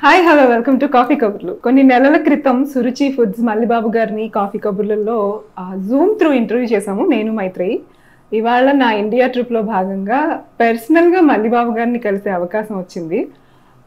Hi hello welcome to coffee కబుర్లు. కొన్ని నెలల క్రితం సురుచి ఫుడ్స్ మల్లిబాబు గారిని కాఫీ కబుర్లలో జూమ్ త్రూ ఇంటర్వ్యూ చేశాము నేను మైత్రేయి. ఇవాళ నా ఇండియా ట్రిప్లో భాగంగా పర్సనల్గా మల్లిబాబు గారిని కలిసే అవకాశం వచ్చింది.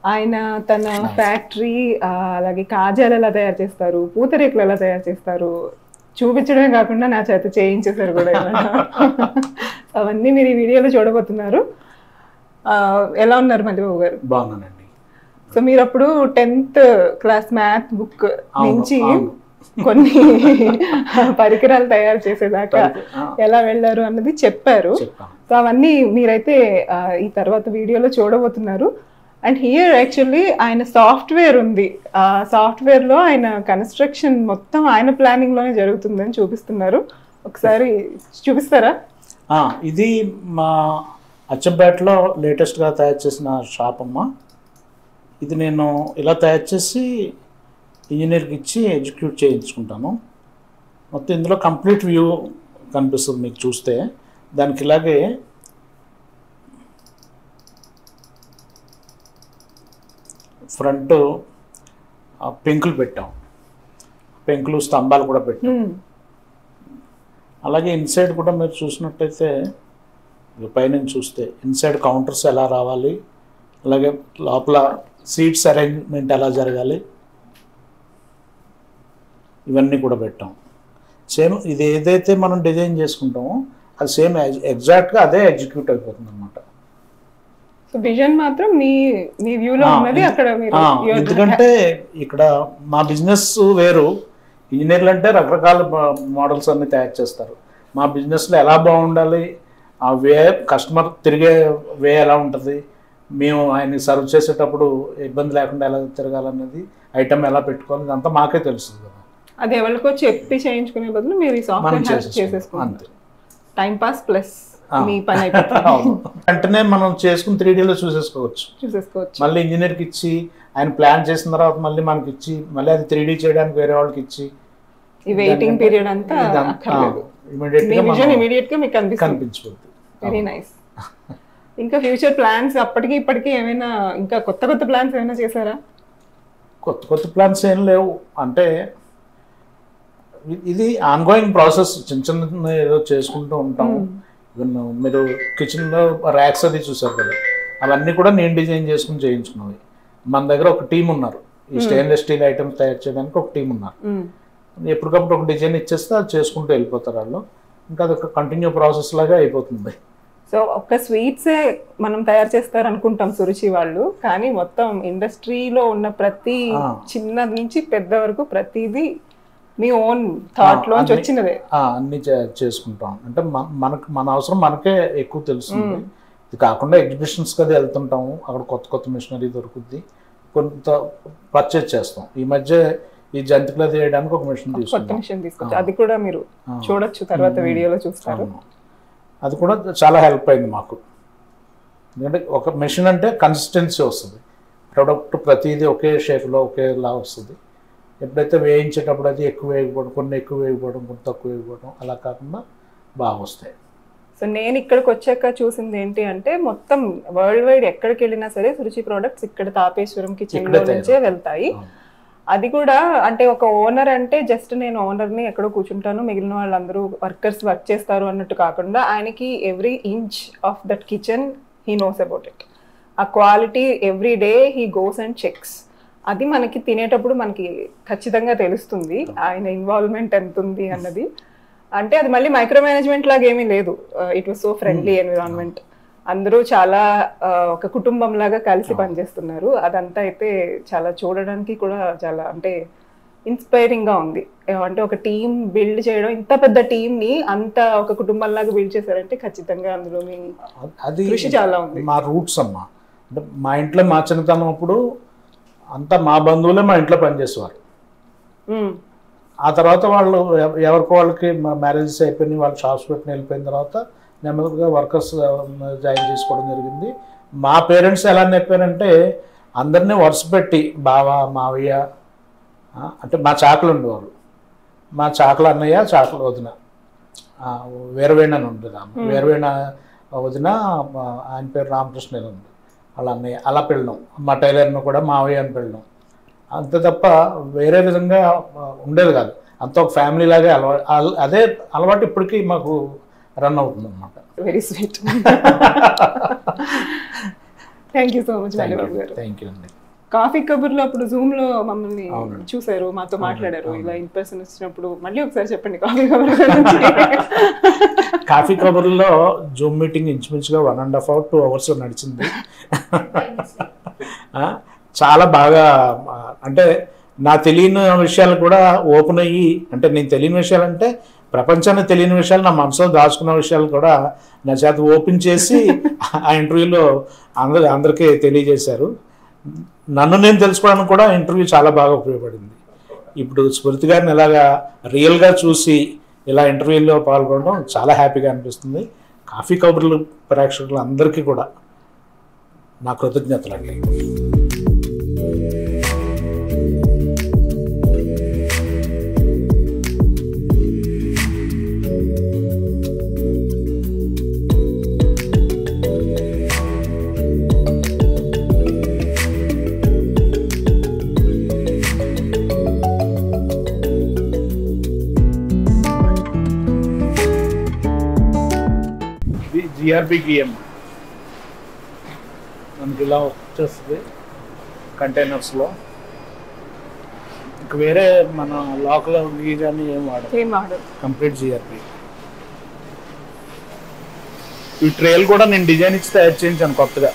ఆయన తన ఫ్యాక్టరీ అలాగే కాజాలు ఎలా తయారు చేస్తారు, పూతరేకులు ఎలా తయారు చేస్తారు చూపించడమే కాకుండా నా చేత చేయించేశారు కూడా. అవన్నీ మీరు ఈ వీడియోలో చూడబోతున్నారు. ఎలా ఉన్నారు మల్లిబాబు గారు? బాగున్నానండి. సో మీరు అప్పుడు 10th క్లాస్ మ్యాథ్ బుక్ నుంచి కొన్ని పరికరాలు తయారు చేసేదాకా ఎలా వెళ్ళారు అన్నది చెప్పారు. సో అవన్నీ మీరైతే ఈ తర్వాత వీడియోలో చూడబోతున్నారు. అండ్ హియర్ యాక్చువల్లీ ఆయన సాఫ్ట్వేర్ ఉంది. ఆ సాఫ్ట్వేర్ లో ఆయన కన్స్ట్రక్షన్ మొత్తం ఆయన ప్లానింగ్ లోనే జరుగుతుందని చూపిస్తున్నారు. ఒకసారి చూపిస్తారా? ఇది మా అచ్చంపేటలో లేటెస్ట్గా తయారు చేసిన షాప్ అమ్మ. ఇది నేను ఇలా తయారు చేసి ఇంజనీర్కి ఇచ్చి ఎగ్జిక్యూట్ చేయించుకుంటాను. మొత్తం ఇందులో కంప్లీట్ వ్యూ కనిపిస్తుంది మీకు చూస్తే. దానికి ఇలాగే ఫ్రంట్ పెంకులు పెట్టాం, పెంకులు స్తంభాలు కూడా పెట్టాం. అలాగే ఇన్సైడ్ కూడా మీరు చూసినట్టయితే పైనుంచి చూస్తే ఇన్సైడ్ కౌంటర్స్ ఎలా రావాలి, అలాగే లోపల సీట్స్ అరేంజ్మెంట్ ఎలా జరగాలి ఇవన్నీ కూడా పెట్టాం. సేమ్ ఇది ఏదైతే మనం డిజైన్ చేసుకుంటామో అది సేమ్ ఎగ్జాక్ట్గా అదే ఎగ్జిక్యూట్ అయిపోతుంది అనమాట. విజన్ మాత్రం మీ వ్యూలో ఉన్నది అక్కడ. ఎందుకంటే ఇక్కడ మా బిజినెస్ వేరు. ఇంజనీర్లు అంటే రకరకాల మోడల్స్ అన్ని తయారు చేస్తారు. మా బిజినెస్లో ఎలా బాగుండాలి, ఆ వే కస్టమర్ తిరిగే వే ఎలా ఉంటుంది, మేము ఆయన్ని సర్వ్ చేసేటప్పుడు ఇబ్బంది లేకుండా ఎలా తిరగాలన్నది, ఐటమ్ ఎలా పెట్టుకోవాలి, ఇదంతా మాకే తెలుస్తుంది కదా. అది ఎవరికో చెప్పి చేయించుకునే బదులు మీరు ఈ సాఫ్ట్వేర్ చేసేసుకోండి. టైం పాస్ ప్లస్ మీ పని అయిపోతుంది. వెంటనే మనం చేసుకుని 3Dలో చూసేసుకోవచ్చు. మళ్ళీ ఇంజనీర్కి ఇచ్చి ఆయన ప్లాన్ చేసిన తర్వాత మళ్ళీ మనకి ఇచ్చి మళ్ళీ అది 3D చేయడానికి వేరే వాళ్ళకి ఇచ్చి ఈ వెయిటింగ్ పీరియడ్ అంతా ఇమీడియట్ గా మీకు కనిపించిపోతుంది. Very nice. ఇంకా ఫ్యూచర్ ప్లాన్స్ అప్పటికి ఇప్పటికీ ఏమైనా ఇంకా కొత్త కొత్త ప్లాన్స్ ఏమైనా చేశారా? కొత్త ప్లాన్స్ ఏం లేవు. అంటే ఇది ఆన్గోయింగ్ ప్రాసెస్. చిన్న చిన్న ఏదో చేసుకుంటూ ఉంటాము. మీరు కిచెన్లో ర్యాక్స్ అది చూసారు కదా, అవన్నీ కూడా నేను డిజైన్ చేసుకుని చేయించుకున్నవి. మన దగ్గర ఒక టీం ఉన్నారు. ఈ స్టెయిన్లెస్ స్టీల్ ఐటమ్స్ తయారు చేయడానికి ఒక టీం ఉన్నారు. ఎప్పటికప్పుడు ఒక డిజైన్ ఇచ్చేస్తే అది చేసుకుంటూ వెళ్ళిపోతారు వాళ్ళు. ఇంకా అది ఒక కంటిన్యూ ప్రాసెస్ లాగా అయిపోతుంది. సో ఒక్క స్వీట్సే మనం తయారు చేస్తారు అనుకుంటాం సురుచి వాళ్ళు, కానీ మొత్తం ఇండస్ట్రీలో ఉన్న ప్రతి చిన్న నుంచి పెద్ద వరకు ప్రతిదీ మీ ఓన్ థాట్ లోంచి వచ్చినదే. అన్ని చేసుకుంటాం. అంటే మన అవసరం మనకే ఎక్కువ తెలుస్తుంది. ఇది కాకుండా ఎగ్జిబిషన్స్ కదా వెళ్తుంటాము, అక్కడ కొత్త కొత్త మిషనరీ దొరుకుద్ది, కొంత పర్చేజ్ చేస్తాం. ఈ మధ్య ఈ జంతికలు చేయడానికి ఒక మిషన్ తీసుకొచ్చి అది కూడా మీరు చూడొచ్చు, తర్వాత వీడియోలో చూస్తారు. అది కూడా చాలా హెల్ప్ అయింది మాకు. ఎందుకంటే ఒక మెషిన్ అంటే కన్సిస్టెన్సీ వస్తుంది, ప్రొడక్ట్ ప్రతిదీ ఒకే షేప్లో ఒకేలా వస్తుంది. ఎప్పుడైతే వేయించేటప్పుడు అది ఎక్కువ వేయకపోవడం, కొన్ని ఎక్కువ వేయకపోవడం, కొన్ని తక్కువ వేయకపోవడం, అలా కాకుండా బాగా వస్తాయి. సో నేను ఇక్కడికి వచ్చాక చూసింది ఏంటి అంటే మొత్తం వరల్డ్ వైడ్ ఎక్కడికి వెళ్ళినా సరే సురుచి ప్రోడక్ట్స్ ఇక్కడ తాపేశ్వరం కిచెన్లో నుంచే వెళ్తాయి. అది కూడా అంటే ఒక ఓనర్ అంటే జస్ట్ నేను ఓనర్ని ఎక్కడో కూర్చుంటాను, మిగిలిన వాళ్ళందరూ వర్కర్స్ వర్క్ చేస్తారు అన్నట్టు కాకుండా ఆయనకి every inch of that kitchen he knows about it. ఆ quality every day he goes and checks. అది మనకి తినేటప్పుడు మనకి ఖచ్చితంగా తెలుస్తుంది ఆయన ఇన్వాల్వ్మెంట్ ఎంత ఉంది అన్నది. అంటే అది మళ్ళీ మైక్రో మేనేజ్మెంట్ లాగా ఏమీ లేదు. It was so friendly environment. అందరూ చాలా ఒక కుటుంబం లాగా కలిసి పనిచేస్తున్నారు. అదంతా అయితే చాలా చూడడానికి కూడా చాలా అంటే ఇన్స్పైరింగ్ గా ఉంది. అంటే ఒక టీం బిల్డ్ చేయడం, ఇంత పెద్ద టీం ని అంత ఒక కుటుంబం లాగా బిల్డ్ చేశారంటే ఖచ్చితంగా అందులో మీ కృషి చాలా ఉంది. మా రూట్స్ అమ్మా. అంటే మా ఇంట్లో మా చిన్నతనం అప్పుడు అంతా మా బంధువులే మా ఇంట్లో పనిచేసేవారు. ఆ తర్వాత వాళ్ళు ఎవరికి వాళ్ళకి మ్యారేజెస్ అయిపోయినాయి, వాళ్ళు షాప్స్ పెట్టుకుని వెళ్ళిపోయిన తర్వాత నెమ్మదిగా వర్కర్స్ జాయిన్ చేసుకోవడం జరిగింది. మా పేరెంట్స్ ఎలా నేర్పారంటే అందరినీ వరుస పెట్టి బావ, మావయ్య, అంటే మా చాకలు ఉండేవాళ్ళు. మా చాకలు అన్నయ్య, చాకలు వదిన, వీరవేణ అని ఉంటుంది. వీరవేణ వదిన, ఆయన పేరు రామకృష్ణ ఉంది. వాళ్ళ అన్నయ్య అలా పిల్లడం, మా టైలర్ను కూడా మావయ్య అని పిల్లడం, అంతే తప్ప వేరే విధంగా ఉండేది కాదు. అంత ఒక ఫ్యామిలీ లాగే అదే అలవాటు ఇప్పటికీ మాకు రన్ అవుతుంది అన్నమాట. Very sweet. Thank you so much Balababu గారు. థ్యాంక్ యూ అండి. కాఫీ కబుర్లో అప్పుడు జూమ్ లో మమ్మల్ని చూసారు, మాతో మాట్లాడారు. ఇలా ఇన్ పర్సన్ వచ్చినప్పుడు మళ్ళీ ఒకసారి చెప్పండి కాఫీ కబుర్ గురించి. కాఫీ కబుర్లో జూమ్ మీటింగ్ ఇంచుమించుగా 1.5 hours 2 hours నడిచింది. చాలా బాగా, అంటే నా తెలియని విషయాలు కూడా ఓపెన్ అయ్యి, అంటే నేను తెలియని విషయాలు అంటే ప్రపంచానికి తెలియని విషయాలు, నా మనసులో దాచుకున్న విషయాలు కూడా నా చేత ఓపెన్ చేసి ఆ ఇంటర్వ్యూలో అందరికీ తెలియజేశారు. నన్ను నేను తెలుసుకోవడానికి కూడా ఇంటర్వ్యూ చాలా బాగా ఉపయోగపడింది. ఇప్పుడు స్మృతి గారిని ఇలాగా రియల్గా చూసి ఇలా ఇంటర్వ్యూలో పాల్గొనడం చాలా హ్యాపీగా అనిపిస్తుంది. కాఫీ కబుర్లు ప్రేక్షకులు అందరికీ కూడా నా కృతజ్ఞతలు అండి. జిఆర్బి గిఎం మనకి ఇలా వచ్చేస్తుంది కంటైనర్స్లో. ఇంక వేరే మన లోకల్ గీ కానీ ఏం వాడదు, కంప్లీట్ జిఆర్బి. ఈ ట్రేలు కూడా నేను డిజైన్ ఇచ్చి తయారు చేయించాను కొత్తగా.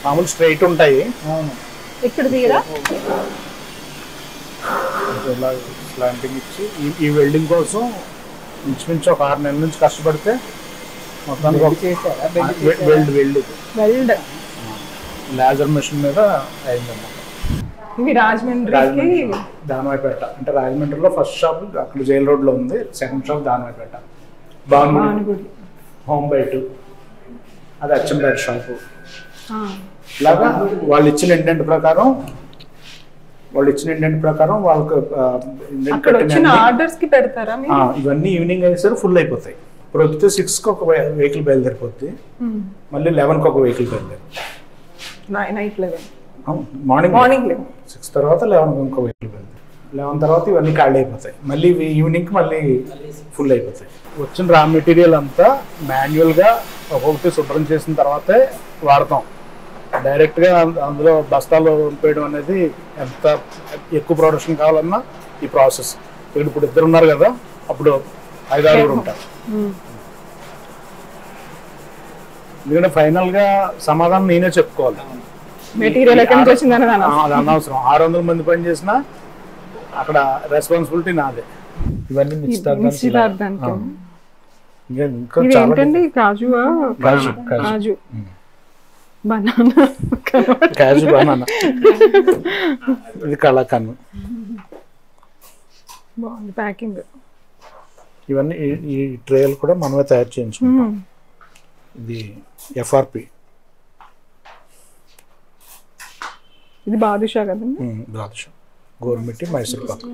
మామూలు స్ట్రైట్ ఉంటాయి, ఇలా స్లాంటింగ్ ఇచ్చి ఈ వెల్డింగ్ కోసం ఇంచుమించు ఒక 6 నెలల నుంచి కష్టపడితే మొత్తానికి వెల్డ్ లేజర్ మెషిన్ మీద అయిందన్నమాట. దానవాయిపేట అంటే రాజమండ్రిలో ఫస్ట్ షాప్ అక్కడ జైల్ రోడ్లో ఉంది, సెకండ్ షాప్ దానవాయిపేట. బాగుంది హోమ్ బైట్, అది అచ్చంపేట షాపు. ఇలాగా వాళ్ళు ఇచ్చిన ఇండెంట్ ప్రకారం వాళ్ళకి ఇవన్నీ ఈవినింగ్ అయ్యేసరికి ఫుల్ అయిపోతాయి. ప్రొద్దుతే 6కి ఒక వెహికల్ బయలుదేరిపోద్ది, మళ్ళీ 11కి ఒక వెహికల్ బయలుదేరుతుంది. మార్నింగ్ 6 తర్వాత 11కి ఇంకో వెహికల్ బయలుదేరి 11 తర్వాత ఇవన్నీ ఖాళీ అయిపోతాయి. మళ్ళీ ఈవినింగ్కి మళ్ళీ ఫుల్ అయిపోతాయి. వచ్చిన రా మెటీరియల్ అంతా మాన్యువల్గా ఒక్కొక్కటి శుభ్రం చేసిన తర్వాతే వాడతాం. డైరెక్ట్గా అందులో బస్తాలు పంపేయడం అనేది ఎంత ఎక్కువ ప్రొడక్షన్ కావాలన్నా ఈ ప్రాసెస్. ఇప్పుడు 2 ఉన్నారు కదా, అప్పుడు 5-6 ఉంటారు. ఎందుకంటే ఫైనల్ గా సమాధానం నేనే చెప్పుకోవాలి. అది అనవసరం. 600 మంది పని చేసినా అక్కడ రెస్పాన్సిబిలిటీ నాదే. ఇవన్నీ కాజు బనానా, ఇది కళాకన్ను. ప్యాకింగ్ ఇవన్నీ ఈ ట్రేలు కూడా మనమే తయారు చేయించుకుంటాం. ఇది ఎఫ్ఆర్పి, ఇది బాదుషా కదండి. బాదుషా, గోరుమిట్టి, మైసూర్ పాక్.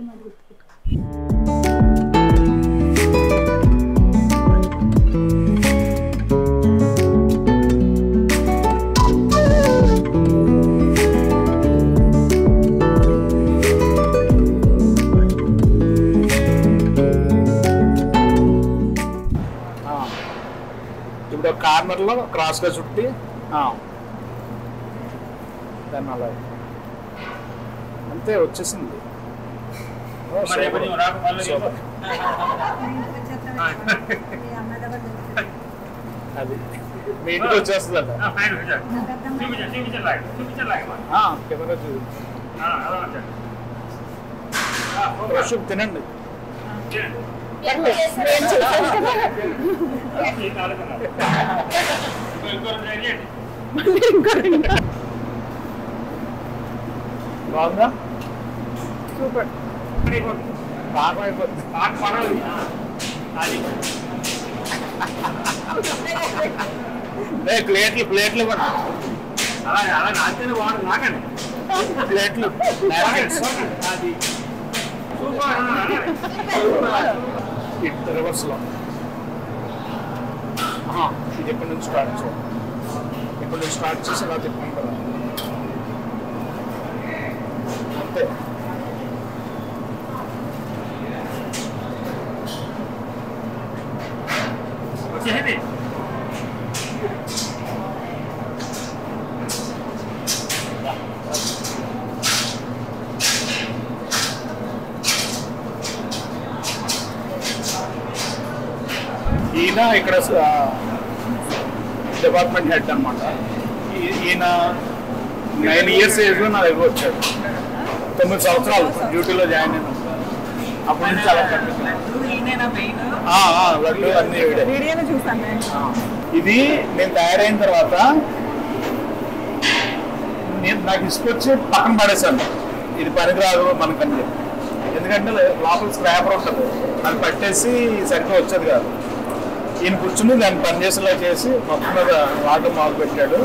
ఇప్పుడు కార్నర్లో క్రాస్గా చుట్టి దాన్ని అలా అంతే వచ్చేసింది. అది మీ ఇంటికి వచ్చేస్తుంది అంట. కెమెరా చూసి తినండి. బాగుందా? సూపర్. పాకం అయిపోతుంది. ప్లేట్లు కూడా ప్లేట్లు రివర్స్ లో ఇది ఎప్పటి నుంచి స్టార్ట్ చేయాలి. ఇప్పుడు స్టార్ట్ చేసి ఇలా తిప్పుకుంటారు అంతే. ఈయన ఇక్కడ డిపార్ట్మెంట్ హెడ్ అనమాట. ఈయన 9 years ఏజ్లో నా దగ్గర వచ్చాడు. 9 సంవత్సరాలు డ్యూటీలో జాయిన్ అయినా. అప్పటి నుంచి చాలా లడ్డు అన్ని ఇది నేను తయారైన తర్వాత నాకు ఇసుకొచ్చి పక్కన పడేశాను. ఇది పనికిరాదు మనకని, ఎందుకంటే లోపల స్క్రాపర్ ఉంటుంది, అది పట్టేసి సరిగ్గా వచ్చేది కాదు. ఈయన కూర్చుని దాన్ని పనిచేసేలా చేసి మొత్తం మీద వాటర్ మొదలు పెట్టాడు.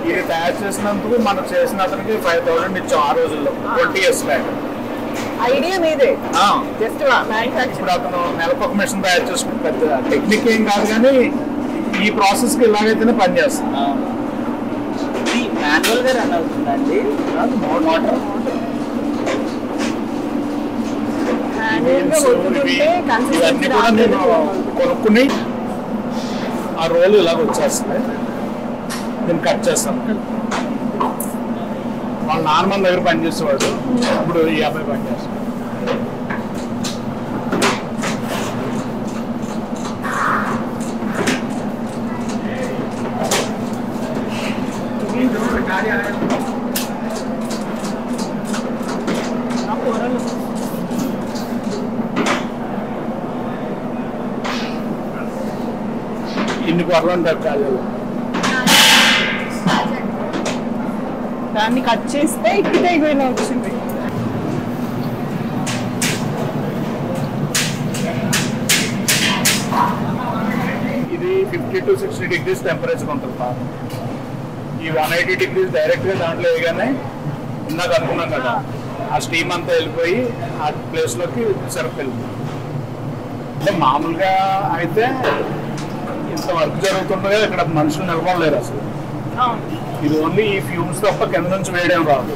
ఇది తయారు చేసినందుకు మనం చేసిన అతనికి 5,000 ఇచ్చాం ఆ రోజుల్లో, 20 years బ్యాక్. ఐడియా మీదే. ఇప్పుడు అతను నెలకు ఒక మిషన్ తయారు చేసుకుంటే పెద్ద టెక్నిక్ ఏం కాదు, కానీ ఈ ప్రాసెస్కి ఇలాగైతేనే పనిచేస్తుంది. మాన్యువల్గా రన్ అవుతుందండి మోటార్. ఇవన్నీ కూడా నేను కొనుక్కుని ఆ రోలు ఇలాగ వచ్చేస్తుంది. నేను కట్ చేస్తాను. వాళ్ళ నాన్న మన దగ్గర పనిచేసేవాడు, ఇప్పుడు ఈ అబ్బాయి పనిచేస్తాడు. ఇన్ని పొరలు ఉంటారు కాజాలు. దాన్ని కట్ చేస్తే ఇక్కితే ఇగోలా వచ్చింది. ఇది 50 to 60 degrees టెంపరేచర్ ఉంటుంది. ఈ 180 degrees డైరెక్ట్గా దాంట్లో వేయగానే ఇందాక అనుకున్నాం కదా, ఆ స్టీమ్ అంతా వెళ్ళిపోయి ఆ ప్లేస్లోకి సిరప్ వెళ్తుంది. అంటే మామూలుగా అయితే ఇంత వర్క్ జరుగుతుండగా ఇక్కడ మనుషులు నిలబడలేరు అసలు. ఇది ఓన్లీ ఈ ఫ్యూమ్స్ తప్ప కింద నుంచి వేయడం రాదు.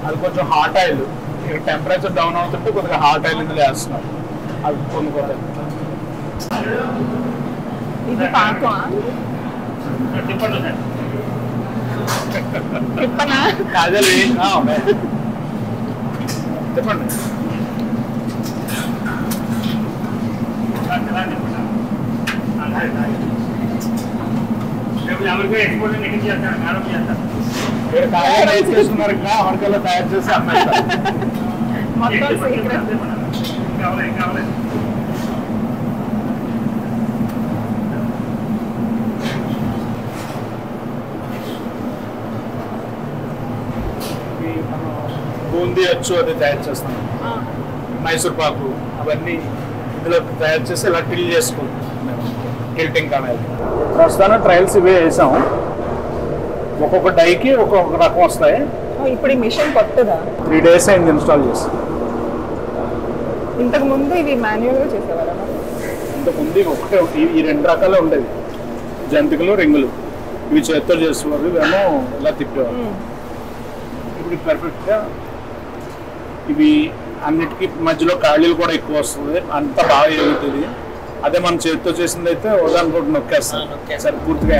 అది కొంచెం హాట్ ఆయిల్, ఇక్కడ టెంపరేచర్ డౌన్ అవుతుంటే కొద్దిగా హాట్ ఆయిల్ ఇందులో వేస్తున్నారు. అది కొనుక్కోవాలి. ఇది పాకం కాజాలు చెప్పండి. మీరు కాజాలు రైస్ చేస్తున్నారు కదా, అమెరికాలో తయారు చేసి అమ్మేస్తారు. బూందీ అచ్చు అది తయారు చేస్తాం, మైసూర్ పాకు అవన్నీ ఇందులో తయారు చేసి ఇలా టిల్ చేసుకుంటాం మేము. టిల్టింగ్ అనేది ప్రస్తుతానికి ట్రయల్స్ ఇవే వేసాము. ఒక్కొక్క డైకి ఒక్కొక్క రకం వస్తాయి. ఇప్పుడు ఈ మిషన్ కొత్తదా? 3 days అయింది ఇన్స్టాల్ చేసి. ఇంతకు ముందు ఇవి మాన్యువల్గా చేసేవారా? ఇంతకుముందు ఒకటే, ఈ 2 రకాలే ఉండేవి, జంతికలు రింగులు. ఇవి చేత్తో చేసేవారు, ఇవేమో ఇలా తిప్పేవారు. ఇప్పుడు పర్ఫెక్ట్గా ఇవి అన్నిటికీ మధ్యలో ఖాళీలు కూడా ఎక్కువ వస్తుంది, అంత బాగా ఎగుతుంది. అదే మనం చేతితో చేసింది అయితే ఉదాహరణ కూడా నొక్కేస్తాం, సరే పూర్తిగా